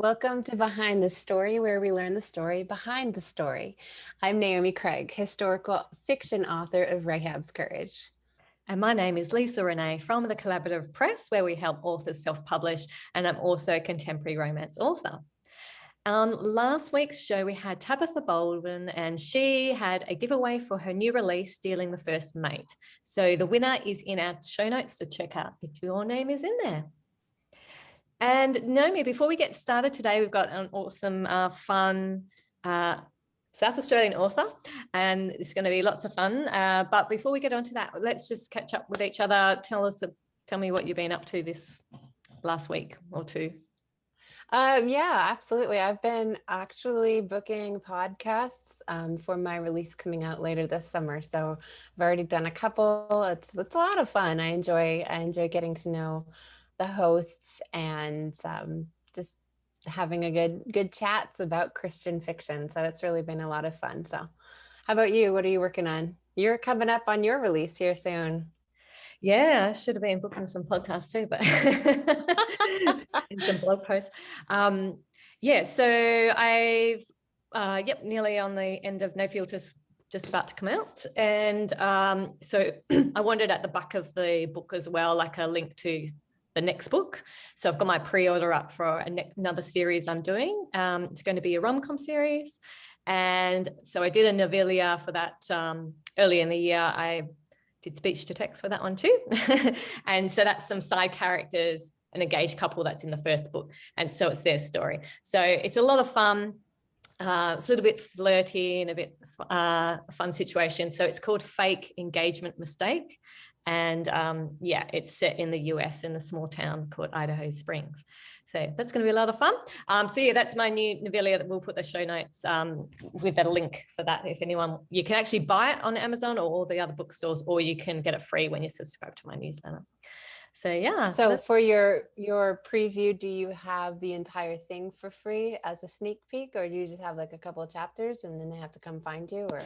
Welcome to Behind the Story, where we learn the story behind the story. I'm Naomi Craig, historical fiction author of Rahab's Courage. And my name is Lisa Renee from the Collaborative Press, where we help authors self-publish, and I'm also a contemporary romance author. On last week's show, we had Tabitha Baldwin, and she had a giveaway for her new release, Stealing the First Mate. So the winner is in our show notes, to check out if your name is in there. And Naomi, before we get started today, we've got an awesome, fun South Australian author, and it's going to be lots of fun. But before we get on to that, let's just catch up with each other. Tell me what you've been up to this last week or two. Yeah, absolutely. I've been actually booking podcasts for my release coming out later this summer. So I've already done a couple. It's a lot of fun. I enjoy getting to know the hosts and just having a good chats about Christian fiction. So it's really been a lot of fun. So how about you? What are you working on? You're coming up on your release here soon. Yeah, I should have been booking some podcasts too, but and some blog posts. Yeah, so I've nearly on the end of No Filters, just about to come out, and so I wanted at the back of the book as well, like a link to the next book. So I've got my pre-order up for another series I'm doing. It's going to be a rom-com series, and so I did a novella for that early in the year. I did speech to text for that one too. And so that's some side characters, an engaged couple that's in the first book. And so it's their story. So it's a lot of fun. It's a little bit flirty and a bit fun situation. So it's called Fake Engagement Mistake. And yeah, it's set in the US in a small town called Idaho Springs. So that's going to be a lot of fun. So yeah, that's my new novella that we'll put the show notes with a link for that. If anyone, you can actually buy it on Amazon or all the other bookstores, or you can get it free when you subscribe to my newsletter. So yeah. So for your preview, do you have the entire thing for free as a sneak peek, or do you just have like a couple of chapters and then they have to come find you? Or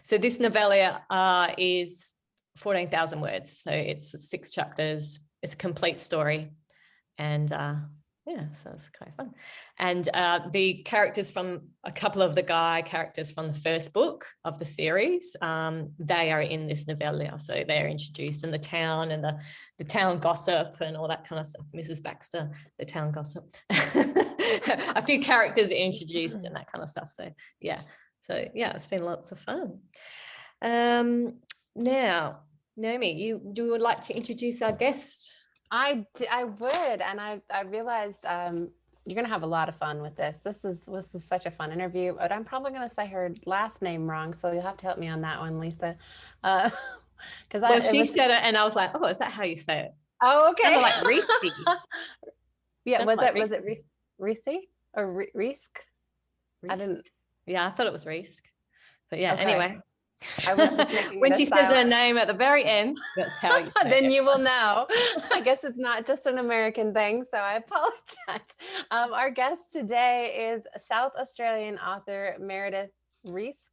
so this novella is 14,000 words. So it's 6 chapters. It's a complete story. And yeah, so it's kind of fun. And the characters from a couple of the guy characters from the first book of the series, they are in this novella. So they're introduced, in the town and the town gossip and all that kind of stuff. Mrs. Baxter, the town gossip. A few characters are introduced and that kind of stuff. So yeah, it's been lots of fun. Now, Naomi, you would like to introduce our guest? I would, and I realized you're gonna have a lot of fun with this. This is such a fun interview, but I'm probably gonna say her last name wrong, so you'll have to help me on that one, Lisa. Because she said it, and I was like, oh, is that how you say it? Oh, okay. Kind of like Resce. Yeah, was it Resce or Risk? I didn't. Yeah, I thought it was Risk, but yeah. Okay. Anyway. I was just making when she says her name at the very end, that's how you say then it. You will know. I guess it's not just an American thing, so I apologize. Our guest today is South Australian author Meredith Resce,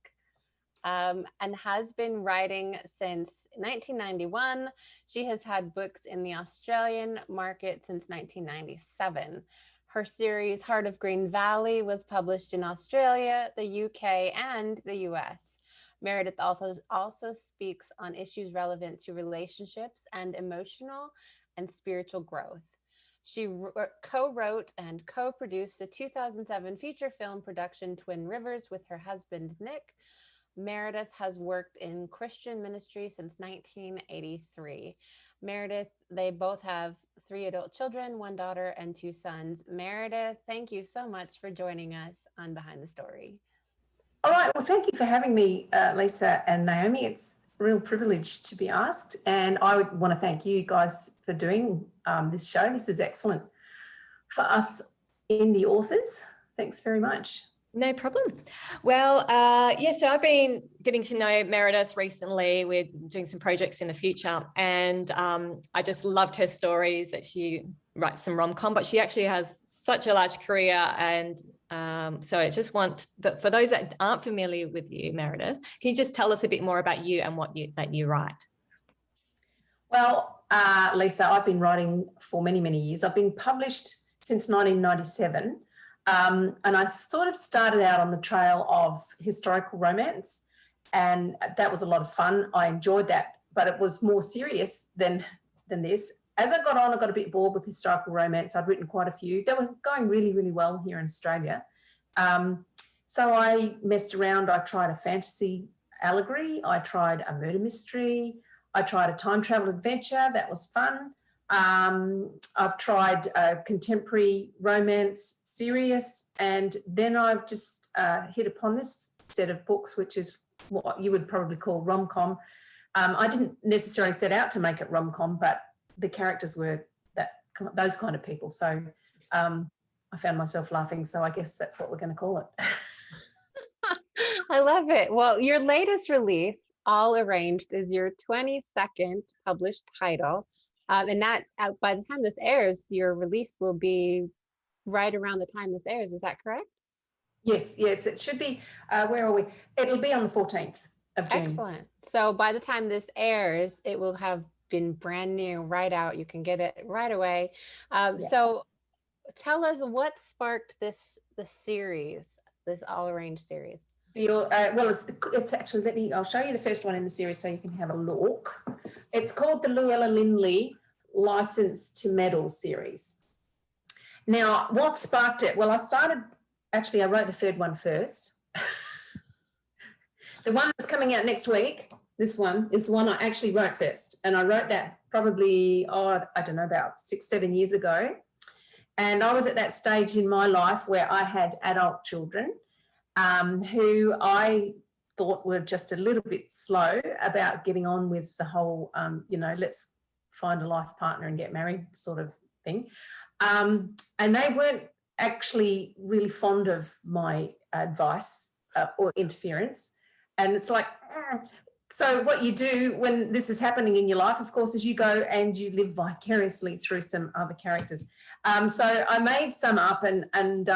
and has been writing since 1991. She has had books in the Australian market since 1997. Her series Heart of Green Valley was published in Australia, the UK, and the US. Meredith also speaks on issues relevant to relationships and emotional and spiritual growth. She co-wrote and co-produced the 2007 feature film production Twin Rivers with her husband, Nick. Meredith has worked in Christian ministry since 1983. Meredith, they both have 3 adult children, 1 daughter and 2 sons. Meredith, thank you so much for joining us on Behind the Story. All right. Well, thank you for having me, Lisa and Naomi. It's a real privilege to be asked. And I would want to thank you guys for doing this show. This is excellent for us indie authors. Thanks very much. No problem. Well, so I've been getting to know Meredith recently. We're doing some projects in the future. And I just loved her stories, that she writes some rom-com, but she actually has such a large career. And so I just want that for those that aren't familiar with you, Meredith, can you just tell us a bit more about you and what you write? Well, Lisa, I've been writing for many, many years. I've been published since 1997. And I sort of started out on the trail of historical romance, and that was a lot of fun. I enjoyed that, but it was more serious than this. As I got on, I got a bit bored with historical romance. I'd written quite a few. They were going really, really well here in Australia. So I messed around. I tried a fantasy allegory. I tried a murder mystery. I tried a time travel adventure. That was fun. I've tried a contemporary romance, serious, and then I've just hit upon this set of books, which is what you would probably call rom-com. I didn't necessarily set out to make it rom-com, but the characters were those kind of people. So I found myself laughing. So I guess that's what we're going to call it. I love it. Well, your latest release, All Arranged, is your 22nd published title. And that by the time this airs, your release will be right around the time this airs. Is that correct? Yes, it should be. Where are we? It'll be on the 14th of June. Excellent. So by the time this airs, it will have been brand new, right out. You can get it right away. So tell us what sparked the series, this All Arranged series. Well, it's actually, I'll show you the first one in the series so you can have a look. It's called the Luella Linley License to Meddle series. Now, what sparked it? Well, I wrote the third one first. The one that's coming out next week, this one, is the one I actually wrote first. And I wrote that probably, I don't know, about 6-7 years ago. And I was at that stage in my life where I had adult children who I thought were just a little bit slow about getting on with the whole, let's find a life partner and get married sort of thing. And they weren't actually really fond of my advice or interference. And it's like, so what you do when this is happening in your life, of course, is you go and you live vicariously through some other characters. So I made some up, and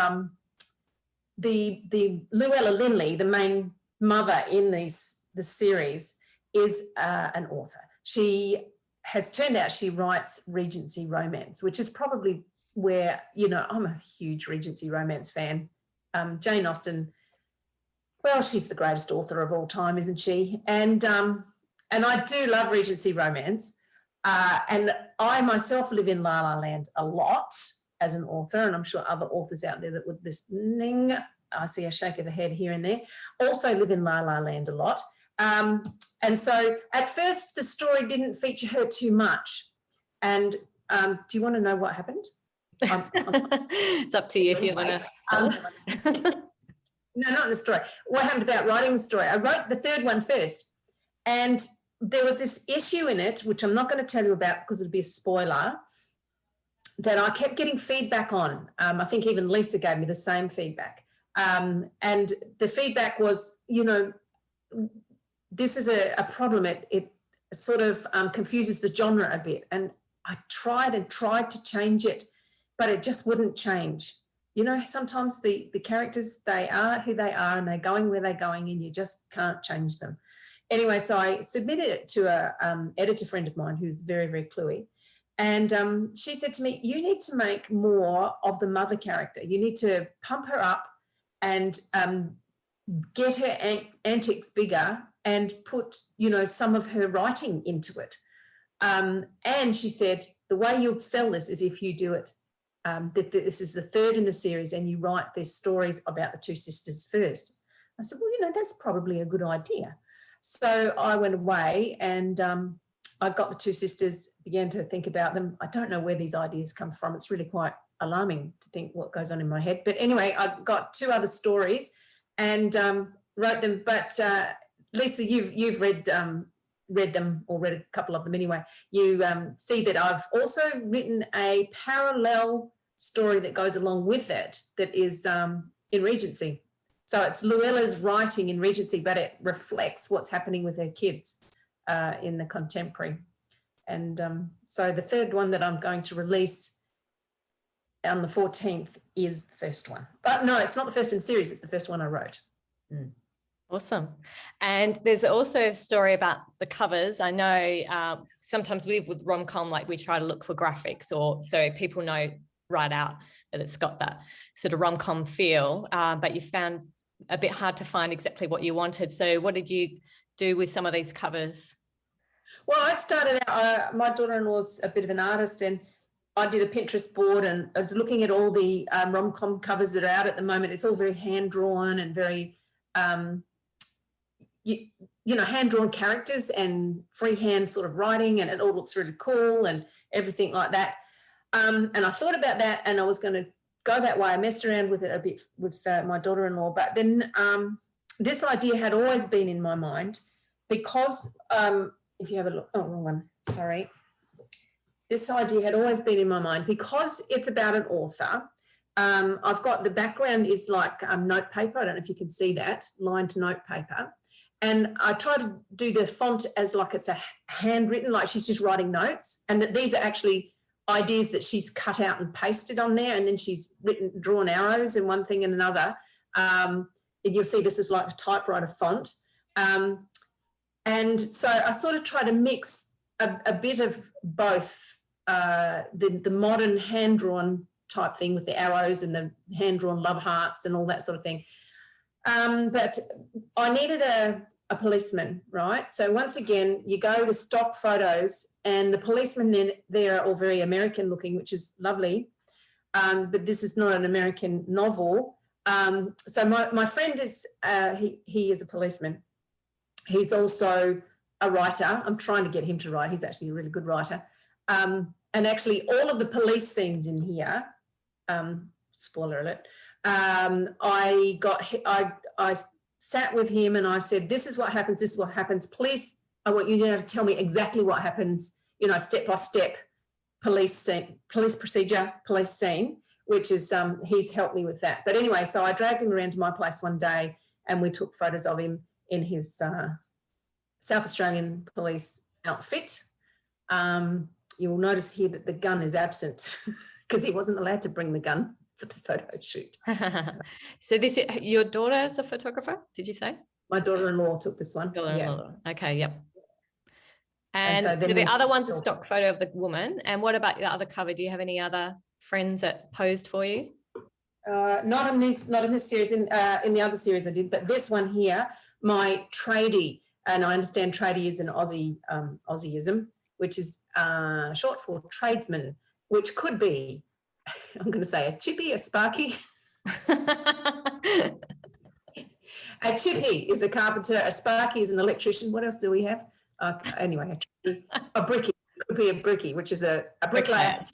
the Luella Linley, the main mother in the series, is an author. She has turned out she writes Regency romance, which is probably where, I'm a huge Regency romance fan. Jane Austen, well, she's the greatest author of all time, isn't she? And I do love Regency romance. And I myself live in La La Land a lot as an author, and I'm sure other authors out there that would be listening, I see a shake of the head here and there, also live in La La Land a lot. And so at first the story didn't feature her too much. And do you want to know what happened? It's up to you if you want to. No, not in the story. What happened about writing the story? I wrote the third one first, and there was this issue in it, which I'm not going to tell you about because it'll be a spoiler, that I kept getting feedback on. I think even Lisa gave me the same feedback. And the feedback was, this is a problem. It sort of confuses the genre a bit. And I tried to change it, but it just wouldn't change. Sometimes the characters, they are who they are and they're going where they're going and you just can't change them. Anyway, so I submitted it to a editor friend of mine who's very, very cluey. And she said to me, you need to make more of the mother character. You need to pump her up and get her antics bigger and put, some of her writing into it. And she said, the way you'll sell this is if you do it. This is the third in the series and you write these stories about the two sisters first. I said, well, that's probably a good idea. So I went away and I got the two sisters, began to think about them. I don't know where these ideas come from. It's really quite alarming to think what goes on in my head. But anyway, I got two other stories and wrote them. But Lisa, you've read them or read a couple of them anyway. You see that I've also written a parallel story that goes along with it that is in Regency. So it's Luella's writing in Regency, but it reflects what's happening with her kids in the contemporary. And so the third one that I'm going to release on the 14th is the first one. But no, it's not the first in the series. It's the first one I wrote. Awesome. And there's also a story about the covers. I know sometimes with rom-com, like we try to look for graphics or so people know right out that it's got that sort of rom-com feel, but you found a bit hard to find exactly what you wanted. So what did you do with some of these covers? Well, I started out, my daughter-in-law's a bit of an artist, and I did a Pinterest board, and I was looking at all the rom-com covers that are out at the moment. It's all very hand-drawn and very, hand-drawn characters and freehand sort of writing, and it all looks really cool and everything like that. And I thought about that, and I was going to go that way. I messed around with it a bit with my daughter-in-law, but then this idea had always been in my mind because if you have a look, oh, wrong one, sorry. This idea had always been in my mind because it's about an author. I've got, the background is like note paper. I don't know if you can see that, lined note paper. And I try to do the font as like it's a handwritten, like she's just writing notes, and that these are actually ideas that she's cut out and pasted on there, and then she's drawn arrows and one thing and another. And you'll see this is like a typewriter font. And so I sort of try to mix a bit of both the modern hand-drawn type thing with the arrows and the hand-drawn love hearts and all that sort of thing. But I needed a policeman, right? So once again, you go to stock photos, and the policemen then there are all very American looking, which is lovely. But this is not an American novel. So my friend is, he is a policeman. He's also a writer. I'm trying to get him to write. He's actually a really good writer. And actually all of the police scenes in here, spoiler alert, I sat with him and I said, this is what happens, this is what happens. Please, I want you to tell me exactly what happens, step by step, police scene, police procedure, police scene, which is, he's helped me with that. But anyway, so I dragged him around to my place one day and we took photos of him in his South Australian police outfit. You will notice here that the gun is absent because he wasn't allowed to bring the gun for the photo shoot. So your daughter is a photographer, did you say? My daughter-in-law took this one. Yeah. Okay, yep. And so the other one's a stock photo of the woman. And what about the other cover? Do you have any other friends that posed for you? Not in this series. In the other series I did, but this one here, my tradie, and I understand tradie is an Aussieism, which is short for tradesman, which could be, I'm going to say, a chippy, a sparky. A chippy is a carpenter, a sparky is an electrician. What else do we have? Anyway, a brickie could be a brickie, which is a bricklayer.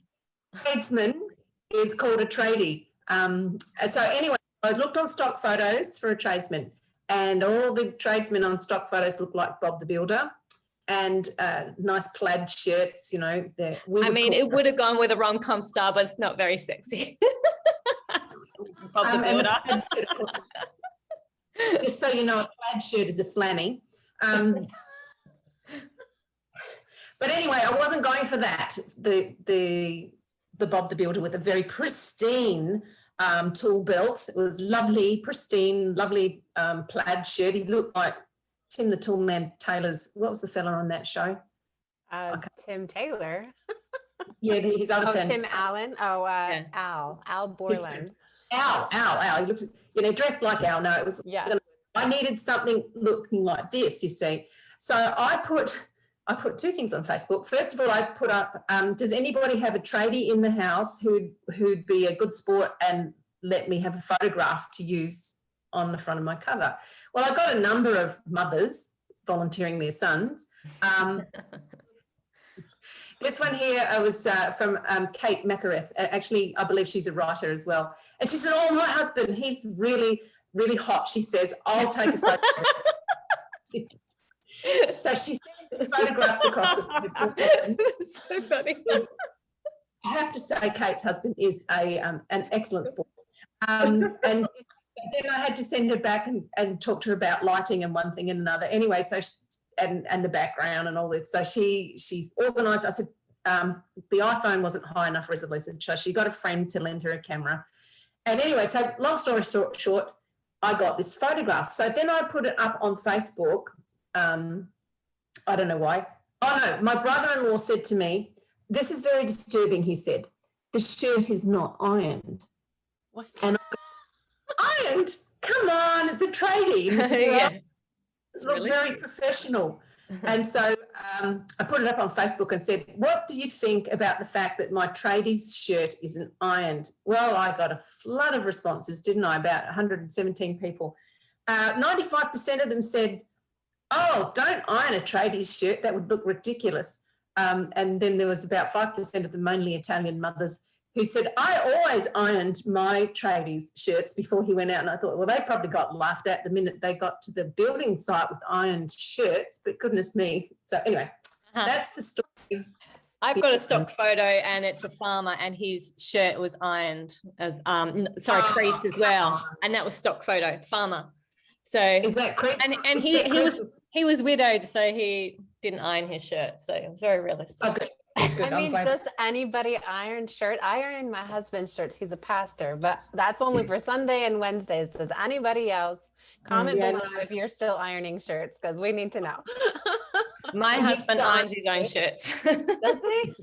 Tradesman is called a tradie. So anyway, I looked on stock photos for a tradesman, and all the tradesmen on stock photos look like Bob the Builder, and nice plaid shirts, it would have gone with a rom-com star, but it's not very sexy. Bob the Builder. Just so you know, a plaid shirt is a flanny. But anyway, I wasn't going for that. The Bob the Builder with a very pristine tool belt. It was lovely, pristine, lovely plaid shirt. He looked like Tim the Toolman Taylor's, what was the fella on that show? Tim Taylor. Yeah, his other friend. Tim Allen. Yeah. Al Borland. Al. He looks, dressed like Al. No, it was. Yeah. I needed something looking like this, you see. So I put two things on Facebook. First of all, I put up, does anybody have a tradie in the house who'd be a good sport and let me have a photograph to use on the front of my cover? Well, I got a number of mothers volunteering their sons. This one here was from Kate Meredith. Actually, I believe she's a writer as well. And she said, oh, my husband, he's really, really hot. She says, I'll take a photo. So she sent photographs across the so funny. I have to say Kate's husband is an excellent sport. And then I had to send her back and talk to her about lighting and one thing and another. Anyway, so and the background and all this. So she's organised. I said the iPhone wasn't high enough resolution, so she got a friend to lend her a camera. And anyway, so long story short, I got this photograph. So then I put it up on Facebook. I don't know why. Oh no, my brother-in-law said to me, this is very disturbing, he said. the shirt is not ironed. What? And ironed? Come on, it's a tradie. Yeah. It's not Really? very professional. And so I put it up on Facebook and said, what do you think about the fact that my tradie's shirt isn't ironed? Well, I got a flood of responses, didn't I? About 117 people. 95% of them said, oh, don't iron a tradie's shirt. That would look ridiculous. And then there was about 5% of them, mainly Italian mothers, who said, I always ironed my tradie's shirts before he went out. And I thought, well, they probably got laughed at the minute they got to the building site with ironed shirts, but goodness me. So anyway, that's the story. I've got a stock photo and it's a farmer and his shirt was ironed as, creased as well. And that was stock photo, farmer. So is that creased? And he was widowed, so he didn't iron his shirt. So it was very realistic. Okay. Good. I mean, does anybody iron shirts? I iron my husband's shirts. He's a pastor, but that's only for Sunday and Wednesdays. Does anybody else comment below if you're still ironing shirts? Because we need to know. My husband irons his own shirts. Does he?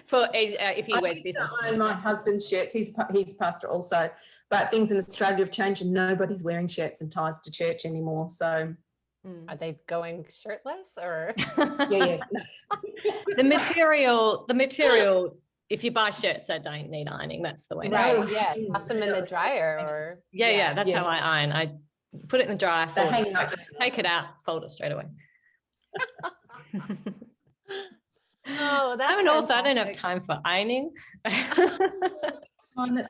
If he wears business. I iron my husband's shirts. He's pastor also, but things in Australia have changed and nobody's wearing shirts and ties to church anymore. So. Are they going shirtless or? Yeah. The material, if you buy shirts that don't need ironing, that's the way. Right, yeah, toss them in the dryer or. Yeah, that's how I iron. I put it in the dryer, take it out, fold it straight away. Oh, that's I'm an author, I don't have time for ironing.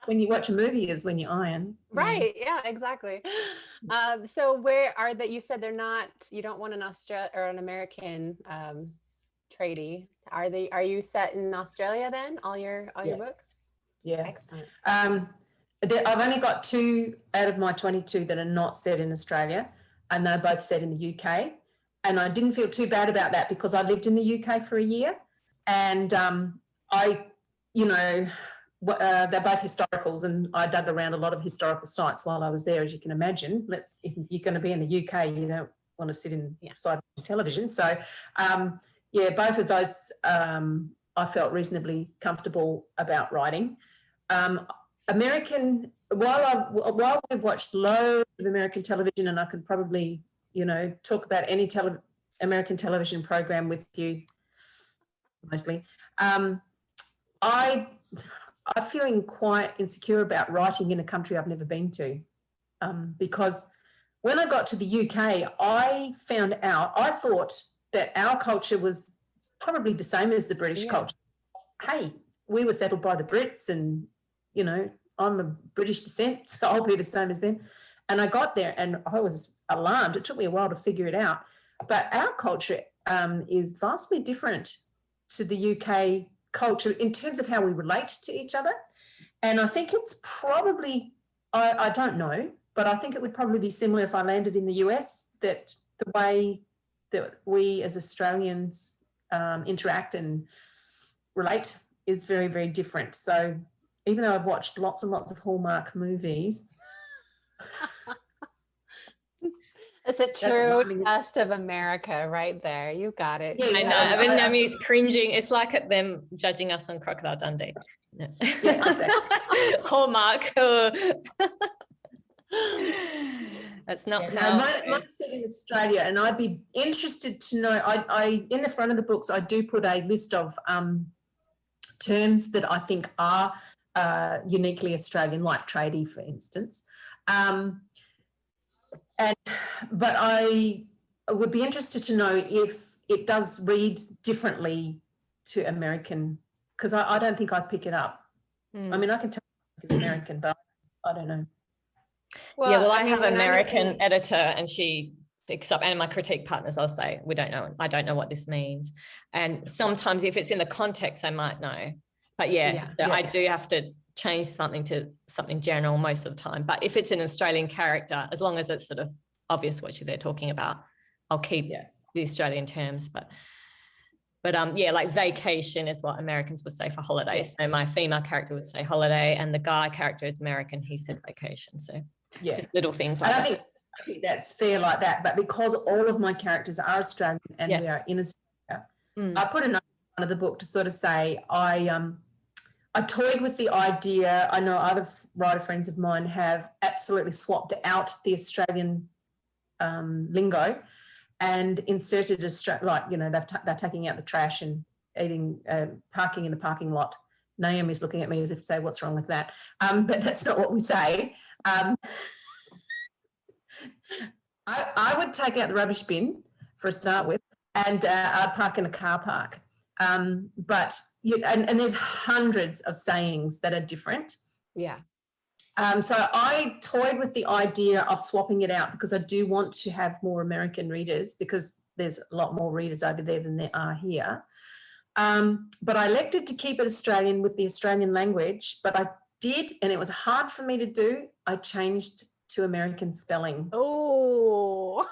When you watch a movie is when you iron. Right, yeah, exactly. So where are that? You said they're not, you don't want an Australian or an American tradie. Are you set in Australia then, all your books? Yeah. Excellent. I've only got 2 out of my 22 that are not set in Australia, and they're both set in the UK. And I didn't feel too bad about that because I lived in the UK for a year, and they're both historicals, and I dug around a lot of historical sites while I was there, as you can imagine. If you're going to be in the UK, you don't want to sit inside television. So, both of those I felt reasonably comfortable about writing. American, while we've watched loads of American television, and I could probably, talk about any American television program with you, mostly, I'm feeling quite insecure about writing in a country I've never been to, because when I got to the UK, I found out, I thought that our culture was probably the same as the British culture. Hey, we were settled by the Brits and, I'm of British descent, so I'll be the same as them. And I got there and I was alarmed. It took me a while to figure it out. But our culture is vastly different to the UK culture in terms of how we relate to each other. And I think it's probably, I don't know, but I think it would probably be similar if I landed in the US, that the way that we as Australians interact and relate is very, very different. So even though I've watched lots and lots of Hallmark movies. It's a true test of America right there. You got it. Yeah, I know. I mean, Naomi's cringing. It's like them judging us on Crocodile Dundee. Yeah, exactly. Hallmark. That's not how. Mine's set in Australia, and I'd be interested to know. I in the front of the books, I do put a list of terms that I think are uniquely Australian, like tradie, for instance. But I would be interested to know if it does read differently to American, because I don't think I'd pick it up. I mean, I can tell it's American, but I don't know. Well, I have an American editor and she picks up, and my critique partners, I'll say, we don't know. I don't know what this means. And sometimes if it's in the context, I might know. But I do have to change something to something general most of the time. But if it's an Australian character, as long as it's sort of obvious what they're talking about, I'll keep the Australian terms. But like vacation is what Americans would say for holiday. So my female character would say holiday, and the guy character is American, he said vacation. So just little things like that. I think that's fair like that. But because all of my characters are Australian and we are in Australia, I put a note in the book to sort of say I I toyed with the idea. I know other writer friends of mine have absolutely swapped out the Australian lingo and inserted like, you know, they're taking out the trash and eating, parking in the parking lot. Naomi's looking at me as if to say, what's wrong with that? But that's not what we say. I would take out the rubbish bin for a start with, and I'd park in a car park. But and there's hundreds of sayings that are different. Yeah. So I toyed with the idea of swapping it out because I do want to have more American readers, because there's a lot more readers over there than there are here. But I elected to keep it Australian with the Australian language, but I did, and it was hard for me to do, I changed to American spelling. Oh.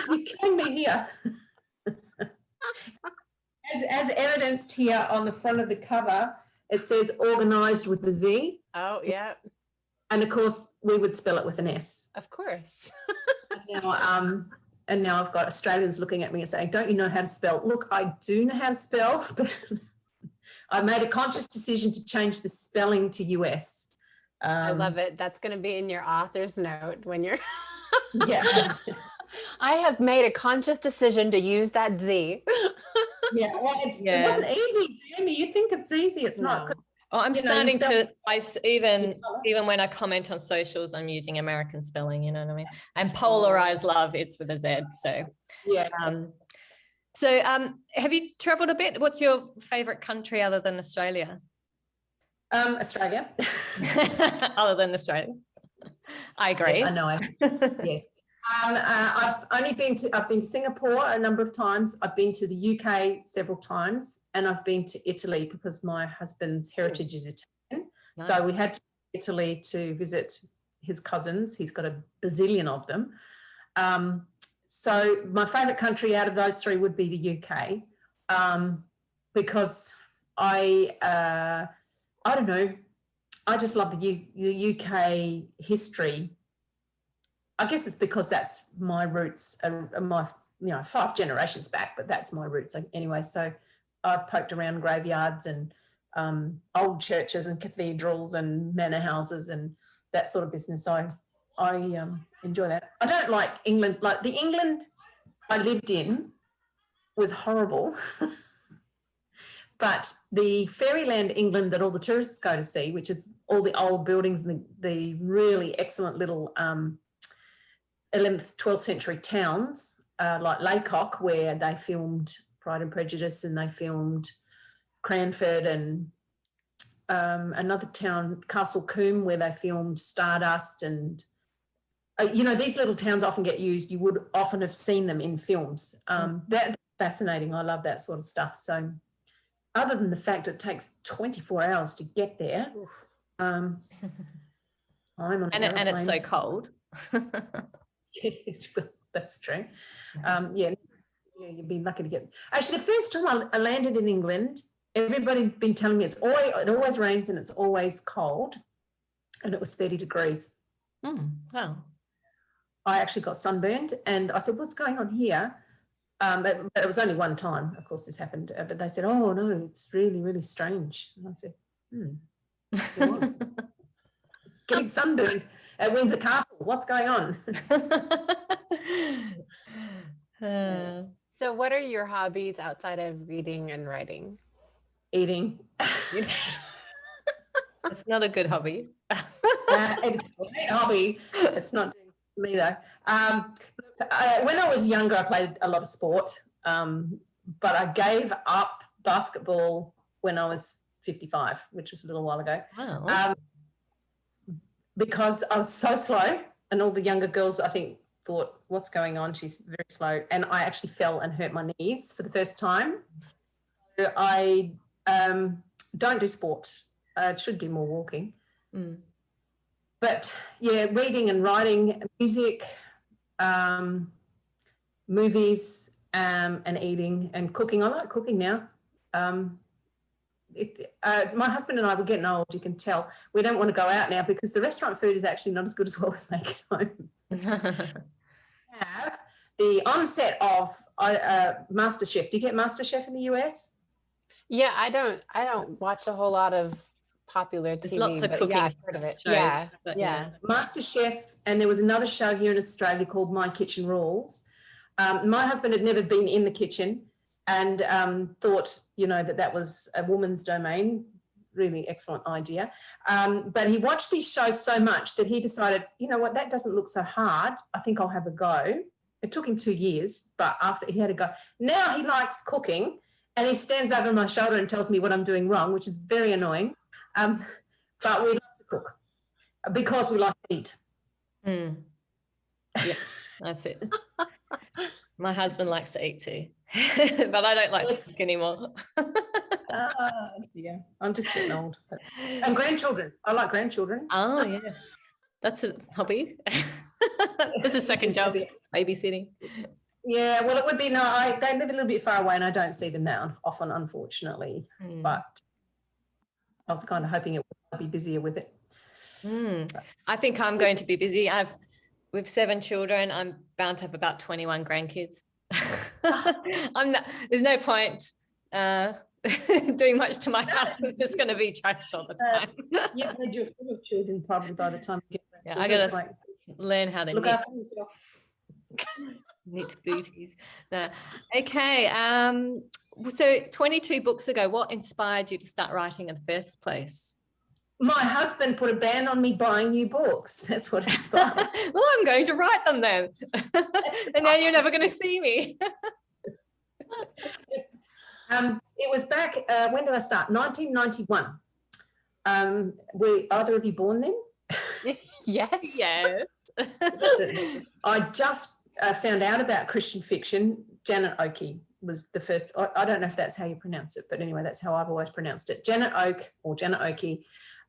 You're killing me here. As evidenced here on the front of the cover, it says organised with a Z. Oh, yeah. And of course, we would spell it with an S. Of course. And now I've got Australians looking at me and saying, don't you know how to spell? Look, I do know how to spell, but I made a conscious decision to change the spelling to US. I love it. That's going to be in your author's note when you're... Yeah. I have made a conscious decision to use that Z. Yeah, well, it wasn't easy, Jamie. You think it's easy. It's not. Oh, I'm starting to, even when I comment on socials, I'm using American spelling, you know what I mean? And polarized love, it's with a Z. So, yeah. Have you traveled a bit? What's your favorite country other than Australia? Australia. Other than Australia. I agree. Yes, I know. Yes. I've been to Singapore a number of times. I've been to the UK several times, and I've been to Italy because my husband's heritage is Italian. Nice. So we had to go to Italy to visit his cousins. He's got a bazillion of them. So my favourite country out of those three would be the UK, because I don't know, I just love the UK history. I guess it's because that's my roots, my 5 generations back, but that's my roots anyway. So I've poked around graveyards and old churches and cathedrals and manor houses and that sort of business. I enjoy that. I don't like England. Like the England I lived in was horrible. But the fairyland England that all the tourists go to see, which is all the old buildings and the really excellent little 11th, 12th century towns, like Laycock, where they filmed Pride and Prejudice, and they filmed Cranford, and another town, Castle Combe, where they filmed Stardust. And, these little towns often get used. You would often have seen them in films. That's fascinating. I love that sort of stuff. So other than the fact it takes 24 hours to get there, I'm on an airplane. And it's so cold. That's true. You'd be lucky to get. Actually, the first time I landed in England, everybody'd been telling me it always rains and it's always cold, and it was 30 degrees. Wow. I actually got sunburned, and I said, "What's going on here?" But it was only one time, of course, this happened. But they said, "Oh no, it's really, really strange." And I said, It was. Getting sunburned at Windsor Castle. What's going on? So what are your hobbies outside of reading and writing? Eating. It's not a good hobby. It's a great hobby. It's not doing for me though. When I was younger, I played a lot of sport, but I gave up basketball when I was 55, which was a little while ago. Wow. Because I was so slow, and all the younger girls, I think, thought, what's going on? She's very slow. And I actually fell and hurt my knees for the first time. So I don't do sport. I should do more walking. But yeah, reading and writing, music, movies, and eating and cooking. I like cooking now. My husband and I were getting old, you can tell. We don't want to go out now because the restaurant food is actually not as good as what we make at home. Have the onset of MasterChef. Do you get MasterChef in the US? Yeah, I don't watch a whole lot of popular There's TV, lots of but cooking yeah, I've heard of it. shows, Yeah, but yeah. MasterChef, and there was another show here in Australia called My Kitchen Rules. My husband had never been in the kitchen and thought, that was a woman's domain. Really excellent idea. But he watched these shows so much that he decided, you know what, that doesn't look so hard. I think I'll have a go. It took him 2 years, but after he had a go. Now he likes cooking and he stands over my shoulder and tells me what I'm doing wrong, which is very annoying. But we like to cook because we like to eat. Mm. Yeah, that's it. My husband likes to eat too, but I don't like to cook anymore. Oh dear, I'm just getting old. And grandchildren, I like grandchildren. Oh yes, that's a hobby. That's a second job, babysitting. Yeah, well, it would be they live a little bit far away, and I don't see them that often, unfortunately. But I was kind of hoping I'd be busier with it. I think I'm going to be busy. With 7 children, I'm bound to have about 21 grandkids. There's no point doing much to my house. It's just going to be trash all the time. You've had your full of children probably by the time you get I got to learn how to look after yourself. Knit booties. No. Okay. So 22 books ago, what inspired you to start writing in the first place? My husband put a ban on me buying new books. That's what inspired. Well, I'm going to write them then. And then you're never going to see me. It was back, when did I start? 1991. Were either of you born then? Yes. Yes. I just found out about Christian fiction. Janet Oakey was the first. I don't know if that's how you pronounce it, but anyway, that's how I've always pronounced it. Janet Oakey.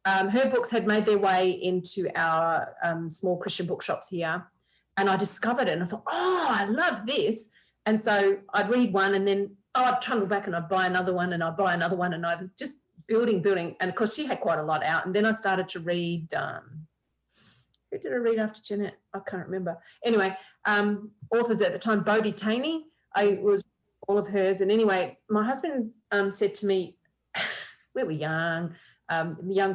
Her books had made their way into our small Christian bookshops here, and I discovered it and I thought, oh, I love this. And so I'd read one and then I'd trundle back and I'd buy another one and I'd buy another one, and I was just building. And of course she had quite a lot out. And then I started to read, who did I read after Janet? I can't remember. Anyway, authors at the time, Bodhi Taney, I was all of hers. And anyway, my husband said to me, we were young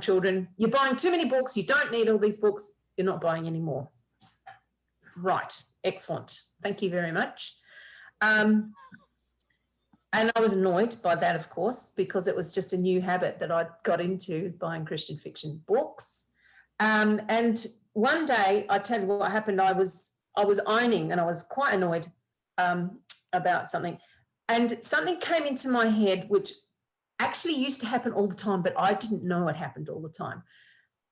children, you're buying too many books, you don't need all these books, you're not buying any more. Right, excellent, thank you very much. And I was annoyed by that, of course, because it was just a new habit that I'd got into, is buying Christian fiction books. And one day, I tell you what happened, I was ironing and I was quite annoyed about something, and something came into my head which actually used to happen all the time, but I didn't know it happened all the time.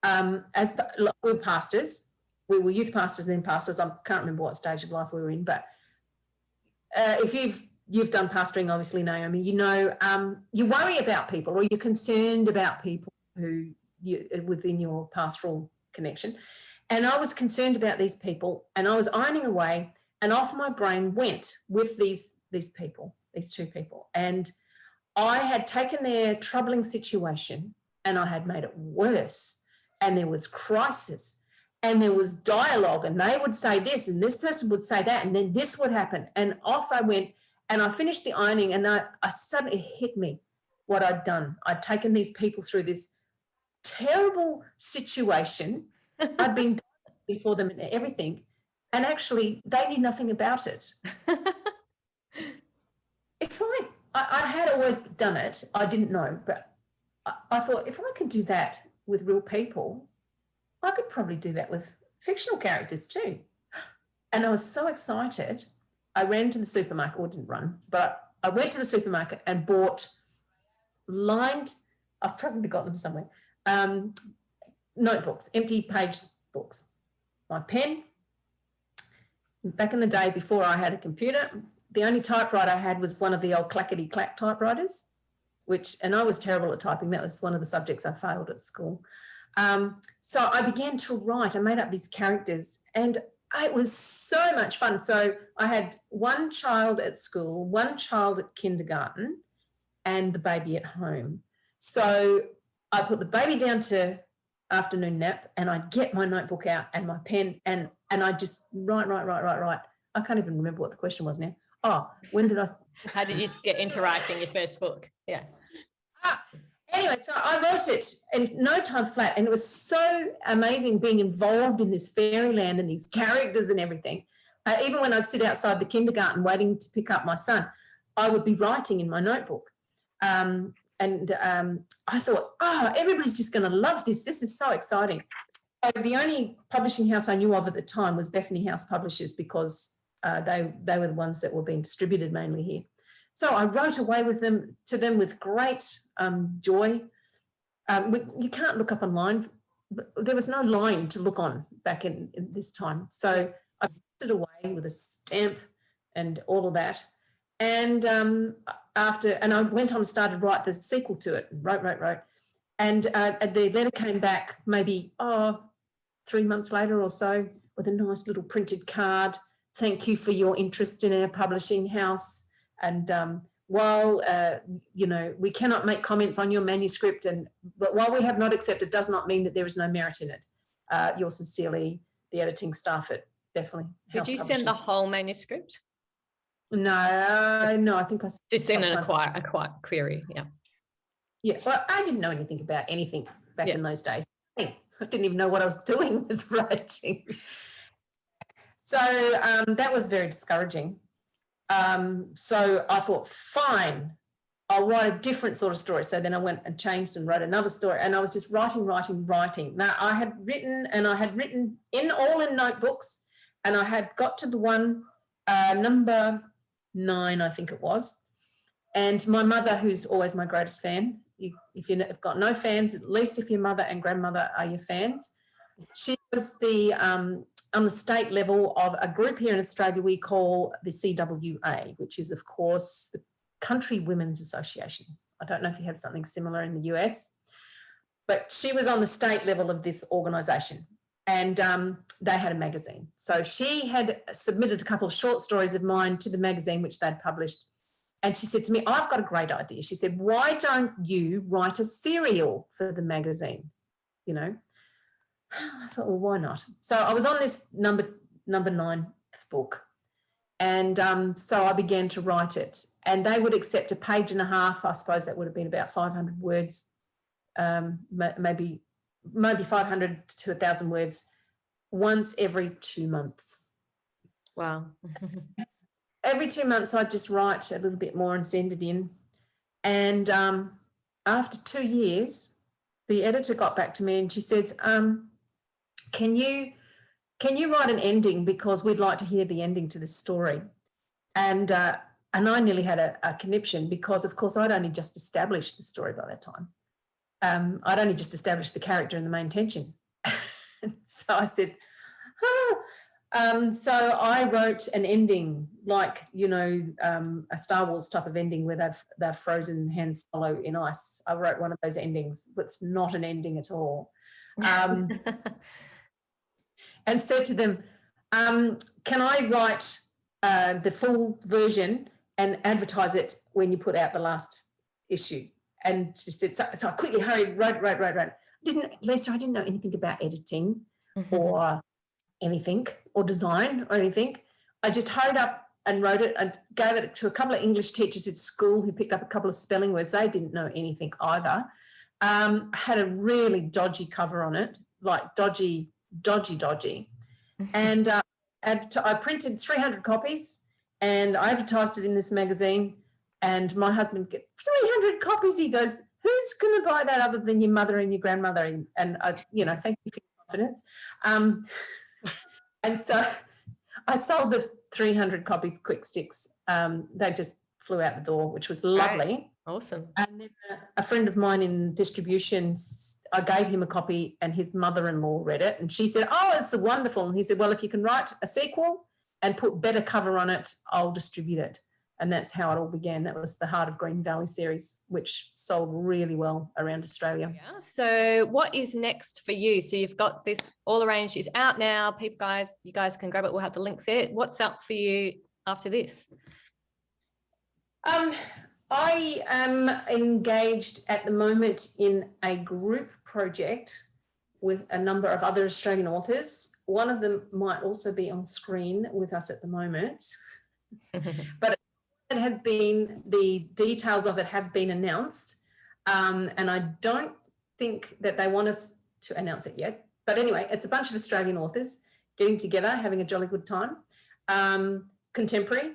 As we were pastors, we were youth pastors and then pastors. I can't remember what stage of life we were in, but if you've done pastoring, obviously, Naomi, you worry about people, or you're concerned about people who you within your pastoral connection. And I was concerned about these people, and I was ironing away, and off my brain went with these people, these 2 people, and I had taken their troubling situation and I had made it worse, and there was crisis and there was dialogue, and they would say this and this person would say that, and then this would happen, and off I went. And I finished the ironing, and I suddenly hit me what I'd done. I'd taken these people through this terrible situation. I'd been before them and everything, and actually they knew nothing about it. If I had always done it, I didn't know, but I thought, if I could do that with real people, I could probably do that with fictional characters too. And I was so excited. I ran to the supermarket, or didn't run, but I went to the supermarket and bought lined, I've probably got them somewhere, notebooks, empty page books, my pen. Back in the day, before I had a computer, the only typewriter I had was one of the old clackety-clack typewriters, and I was terrible at typing. That was one of the subjects I failed at school. So I began to write. I made up these characters, and it was so much fun. So I had one child at school, one child at kindergarten, and the baby at home. So I put the baby down to afternoon nap, and I'd get my notebook out and my pen, and I just write. I can't even remember what the question was now. Oh, when did I? How did you get into writing your first book? Yeah. anyway, so I wrote it in no time flat, and it was so amazing being involved in this fairyland and these characters and everything. Even when I'd sit outside the kindergarten waiting to pick up my son, I would be writing in my notebook. I thought, oh, everybody's just going to love this. This is so exciting. So the only publishing house I knew of at the time was Bethany House Publishers, because they were the ones that were being distributed mainly here. So I wrote away to them with great joy. You can't look up online. There was no line to look on back in this time. So I put it away with a stamp and all of that. And I went on and started to write the sequel to it. Wrote. And the letter came back maybe 3 months later or so with a nice little printed card. Thank you for your interest in our publishing house. And while, we cannot make comments on your manuscript, but while we have not accepted, does not mean that there is no merit in it. Yours sincerely, the editing staff at Bethany. Did you send the whole manuscript? No, I think I just in a quiet query, yeah. Yeah, well, I didn't know anything about anything back in those days. I didn't even know what I was doing with writing. So that was very discouraging. So I thought, fine, I'll write a different sort of story. So then I went and changed and wrote another story, and I was just writing. Now I had written in notebooks, and I had got to the one number 9, I think it was. And my mother, who's always my greatest fan, if you've got no fans, at least if your mother and grandmother are your fans, she was on the state level of a group here in Australia we call the CWA, which is, of course, the Country Women's Association. I don't know if you have something similar in the US, but she was on the state level of this organisation, and they had a magazine. So she had submitted a couple of short stories of mine to the magazine, which they'd published. And she said to me, I've got a great idea. She said, why don't you write a serial for the magazine? I thought, well, why not? So I was on this number 9 book. And so I began to write it. And they would accept a page and a half. I suppose that would have been about 500 words, maybe 500 to 1,000 words once every 2 months. Wow. Every 2 months, I'd just write a little bit more and send it in. And after 2 years, the editor got back to me and she says, can you write an ending, because we'd like to hear the ending to this story? And I nearly had a conniption, because, of course, I'd only just established the story by that time. I'd only just established the character and the main tension. So I said, so I wrote an ending, like, a Star Wars type of ending where they've frozen Han Solo in ice. I wrote one of those endings that's not an ending at all. And said to them, can I write the full version and advertise it when you put out the last issue? And she said, so I quickly hurried, wrote. Lisa, I didn't know anything about editing or anything, or design or anything. I just hurried up and wrote it and gave it to a couple of English teachers at school who picked up a couple of spelling words. They didn't know anything either. Had a really dodgy cover on it, like dodgy. And I printed 300 copies and I advertised it in this magazine, and my husband get 300 copies. He goes, who's going to buy that other than your mother and your grandmother? And I, thank you for your confidence. And so I sold the 300 copies quick sticks. They just flew out the door, which was lovely. Right. Awesome. And then a friend of mine in distribution, I gave him a copy, and his mother-in-law read it, and she said, oh, it's wonderful. And he said, well, if you can write a sequel and put better cover on it, I'll distribute it. And that's how it all began. That was the Heart of Green Valley series, which sold really well around Australia. Yeah. So what is next for you? So you've got this all arranged. It's out now. You guys can grab it. We'll have the links there. What's up for you after this? I am engaged at the moment in a group project with a number of other Australian authors. One of them might also be on screen with us at the moment. But the details of it have been announced. And I don't think that they want us to announce it yet. But anyway, it's a bunch of Australian authors getting together, having a jolly good time. Contemporary.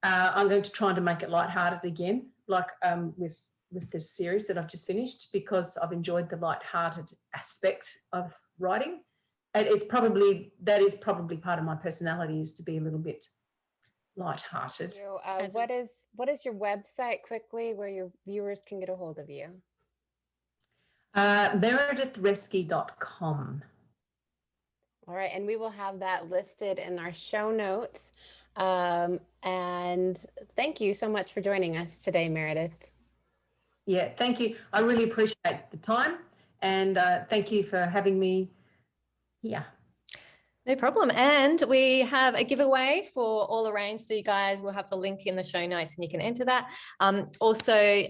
I'm going to try to make it lighthearted again, like with this series that I've just finished, because I've enjoyed the lighthearted aspect of writing. That is probably part of my personality, is to be a little bit lighthearted. So, what is your website quickly where your viewers can get a hold of you? MeredithResce.com. All right, and we will have that listed in our show notes. And thank you so much for joining us today, Meredith. Yeah, thank you. I really appreciate the time, and thank you for having me here. No problem. And we have a giveaway for All Arranged. So you guys will have the link in the show notes and you can enter that. Also,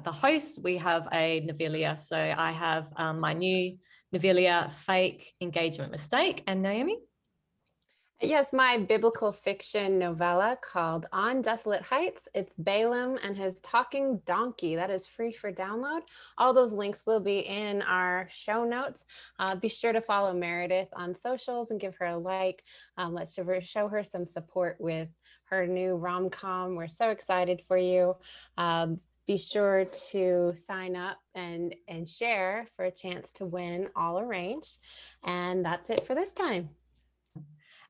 the hosts, we have a novella. So I have my new novella, Fake Engagement Mistake. And Naomi? Yes, my biblical fiction novella called On Desolate Heights. It's Balaam and his talking donkey. That is free for download. All those links will be in our show notes. Be sure to follow Meredith on socials and give her a like. Let's show her some support with her new rom-com. We're so excited for you. Be sure to sign up and share for a chance to win All Arranged. And that's it for this time.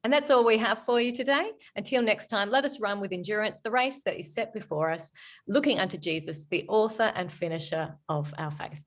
And that's all we have for you today. Until next time, let us run with endurance the race that is set before us, looking unto Jesus, the author and finisher of our faith.